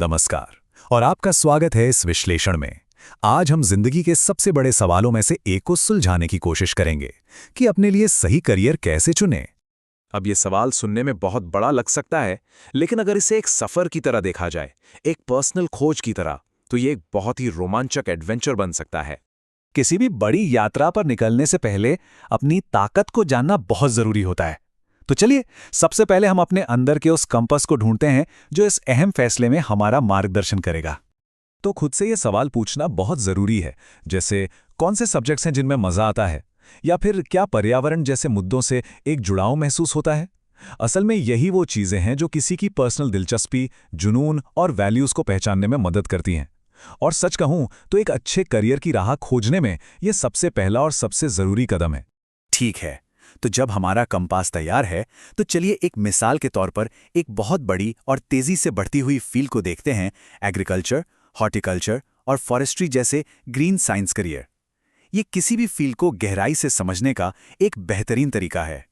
नमस्कार और आपका स्वागत है इस विश्लेषण में। आज हम जिंदगी के सबसे बड़े सवालों में से एक को सुलझाने की कोशिश करेंगे कि अपने लिए सही करियर कैसे चुनें। अब ये सवाल सुनने में बहुत बड़ा लग सकता है, लेकिन अगर इसे एक सफर की तरह देखा जाए, एक पर्सनल खोज की तरह, तो ये एक बहुत ही रोमांचक एडवेंचर बन सकता है। किसी भी बड़ी यात्रा पर निकलने से पहले अपनी ताकत को जानना बहुत जरूरी होता है। तो चलिए सबसे पहले हम अपने अंदर के उस कंपास को ढूंढते हैं जो इस अहम फैसले में हमारा मार्गदर्शन करेगा। तो खुद से ये सवाल पूछना बहुत जरूरी है, जैसे कौन से सब्जेक्ट्स हैं जिनमें मजा आता है, या फिर क्या पर्यावरण जैसे मुद्दों से एक जुड़ाव महसूस होता है। असल में यही वो चीजें हैं जो किसी की पर्सनल दिलचस्पी, जुनून और वैल्यूज को पहचानने में मदद करती हैं। और सच कहूं तो एक अच्छे करियर की राह खोजने में यह सबसे पहला और सबसे जरूरी कदम है। ठीक है, तो जब हमारा कंपास तैयार है तो चलिए एक मिसाल के तौर पर एक बहुत बड़ी और तेजी से बढ़ती हुई फील्ड को देखते हैं, एग्रीकल्चर, हॉर्टिकल्चर और फॉरेस्ट्री जैसे ग्रीन साइंस करियर। ये किसी भी फील्ड को गहराई से समझने का एक बेहतरीन तरीका है।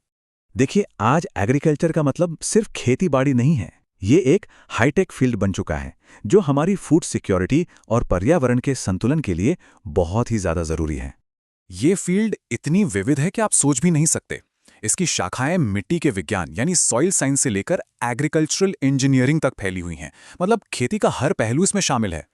देखिए, आज एग्रीकल्चर का मतलब सिर्फ खेती बाड़ी नहीं है। ये एक हाईटेक फील्ड बन चुका है जो हमारी फूड सिक्योरिटी और पर्यावरण के संतुलन के लिए बहुत ही ज्यादा जरूरी है। ये फील्ड इतनी विविध है कि आप सोच भी नहीं सकते। इसकी शाखाएं मिट्टी के विज्ञान यानी सॉइल साइंस से लेकर एग्रीकल्चरल इंजीनियरिंग तक फैली हुई हैं। मतलब खेती का हर पहलू इसमें शामिल है।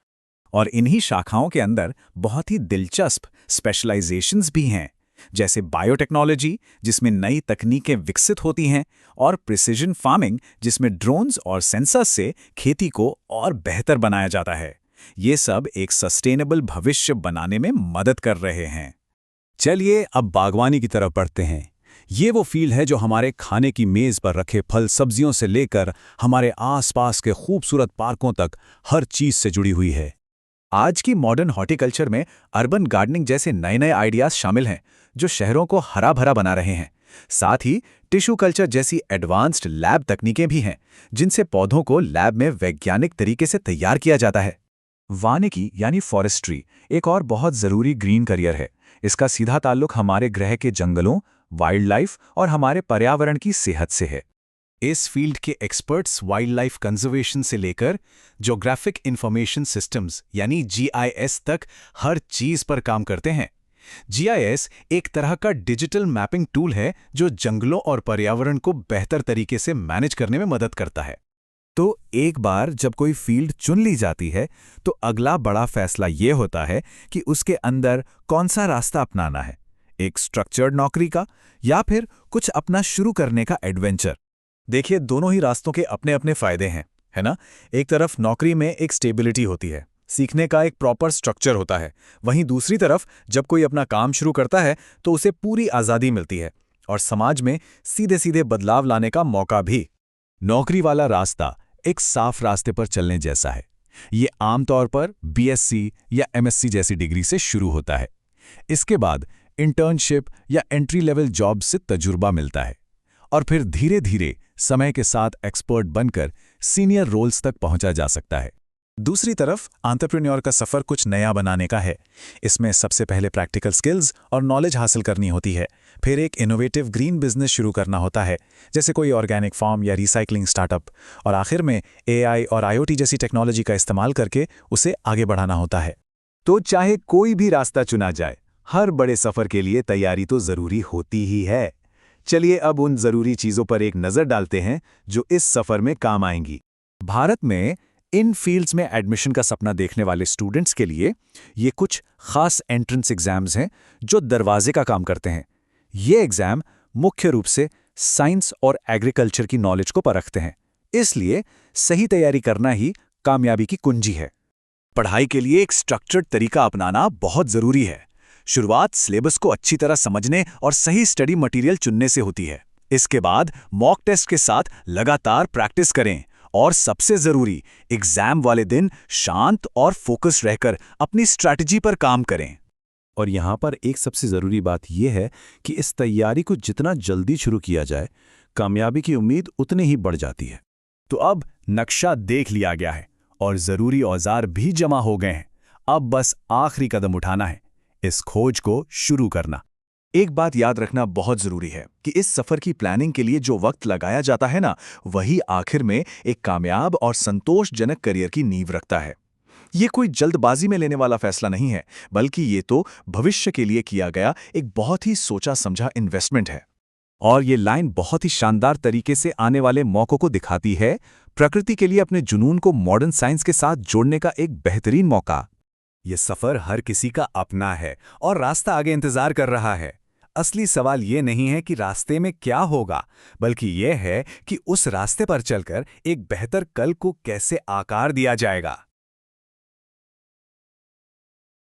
और इन्हीं शाखाओं के अंदर बहुत ही दिलचस्प स्पेशलाइजेशंस भी हैं, जैसे बायोटेक्नोलॉजी जिसमें नई तकनीकें विकसित होती हैं, और प्रिसिजन फार्मिंग जिसमें ड्रोन्स और सेंसर्स से खेती को और बेहतर बनाया जाता है। ये सब एक सस्टेनेबल भविष्य बनाने में मदद कर रहे हैं। चलिए अब बागवानी की तरफ बढ़ते हैं। ये वो फील्ड है जो हमारे खाने की मेज पर रखे फल सब्जियों से लेकर हमारे आसपास के खूबसूरत पार्कों तक हर चीज से जुड़ी हुई है। आज की मॉडर्न हॉर्टिकल्चर में अर्बन गार्डनिंग जैसे नए नए आइडियाज शामिल हैं जो शहरों को हरा भरा बना रहे हैं। साथ ही टिश्यू कल्चर जैसी एडवांस्ड लैब तकनीकें भी हैं जिनसे पौधों को लैब में वैज्ञानिक तरीके से तैयार किया जाता है। वानिकी यानी फॉरेस्ट्री एक और बहुत जरूरी ग्रीन करियर है। इसका सीधा ताल्लुक हमारे ग्रह के जंगलों, वाइल्ड लाइफ और हमारे पर्यावरण की सेहत से है। इस फील्ड के एक्सपर्ट्स वाइल्ड लाइफ कंजर्वेशन से लेकर ज्योग्राफिक इंफॉर्मेशन सिस्टम्स यानी जीआईएस तक हर चीज पर काम करते हैं। जीआईएस एक तरह का डिजिटल मैपिंग टूल है जो जंगलों और पर्यावरण को बेहतर तरीके से मैनेज करने में मदद करता है। तो एक बार जब कोई फील्ड चुन ली जाती है तो अगला बड़ा फैसला ये होता है कि उसके अंदर कौन सा रास्ता अपनाना है, एक स्ट्रक्चर्ड नौकरी का या फिर कुछ अपना शुरू करने का एडवेंचर। देखिए, दोनों ही रास्तों के अपने अपने फायदे हैं, है ना। एक तरफ नौकरी में एक स्टेबिलिटी होती है, सीखने का एक प्रॉपर स्ट्रक्चर होता है। वहीं दूसरी तरफ जब कोई अपना काम शुरू करता है तो उसे पूरी आज़ादी मिलती है और समाज में सीधे सीधे बदलाव लाने का मौका भी। नौकरी वाला रास्ता एक साफ रास्ते पर चलने जैसा है। ये आमतौर पर बीएससी या एमएससी जैसी डिग्री से शुरू होता है। इसके बाद इंटर्नशिप या एंट्री लेवल जॉब से तजुर्बा मिलता है और फिर धीरे धीरे समय के साथ एक्सपर्ट बनकर सीनियर रोल्स तक पहुंचा जा सकता है। दूसरी तरफ एंटरप्रेन्योर का सफर कुछ नया बनाने का है। इसमें सबसे पहले प्रैक्टिकल स्किल्स और नॉलेज हासिल करनी होती है, फिर एक इनोवेटिव ग्रीन बिजनेस शुरू करना होता है, जैसे कोई ऑर्गेनिक फार्म या रिसाइकलिंग स्टार्टअप, और आखिर में एआई और आईओटी जैसी टेक्नोलॉजी का इस्तेमाल करके उसे आगे बढ़ाना होता है। तो चाहे कोई भी रास्ता चुना जाए, हर बड़े सफर के लिए तैयारी तो जरूरी होती ही है। चलिए अब उन जरूरी चीजों पर एक नजर डालते हैं जो इस सफर में काम आएंगी। भारत में इन फील्ड्स में एडमिशन का सपना देखने वाले स्टूडेंट्स के लिए ये कुछ खास एंट्रेंस एग्जाम्स हैं जो दरवाजे का काम करते हैं। ये एग्जाम मुख्य रूप से साइंस और एग्रीकल्चर की नॉलेज को परखते हैं, इसलिए सही तैयारी करना ही कामयाबी की कुंजी है। पढ़ाई के लिए एक स्ट्रक्चर्ड तरीका अपनाना बहुत जरूरी है। शुरुआत सिलेबस को अच्छी तरह समझने और सही स्टडी मटेरियल चुनने से होती है। इसके बाद मॉक टेस्ट के साथ लगातार प्रैक्टिस करें और सबसे जरूरी, एग्जाम वाले दिन शांत और फोकस रहकर अपनी स्ट्रैटेजी पर काम करें। और यहाँ पर एक सबसे ज़रूरी बात यह है कि इस तैयारी को जितना जल्दी शुरू किया जाए, कामयाबी की उम्मीद उतनी ही बढ़ जाती है। तो अब नक्शा देख लिया गया है और ज़रूरी औजार भी जमा हो गए हैं। अब बस आखिरी कदम उठाना है, इस खोज को शुरू करना। एक बात याद रखना बहुत जरूरी है कि इस सफर की प्लानिंग के लिए जो वक्त लगाया जाता है ना, वही आखिर में एक कामयाब और संतोषजनक करियर की नींव रखता है। ये कोई जल्दबाजी में लेने वाला फैसला नहीं है, बल्कि ये तो भविष्य के लिए किया गया एक बहुत ही सोचा समझा इन्वेस्टमेंट है। और ये लाइन बहुत ही शानदार तरीके से आने वाले मौकों को दिखाती है, प्रकृति के लिए अपने जुनून को मॉडर्न साइंस के साथ जोड़ने का एक बेहतरीन मौका। ये सफर हर किसी का अपना है और रास्ता आगे इंतजार कर रहा है। असली सवाल ये नहीं है कि रास्ते में क्या होगा, बल्कि ये है कि उस रास्ते पर चलकर एक बेहतर कल को कैसे आकार दिया जाएगा।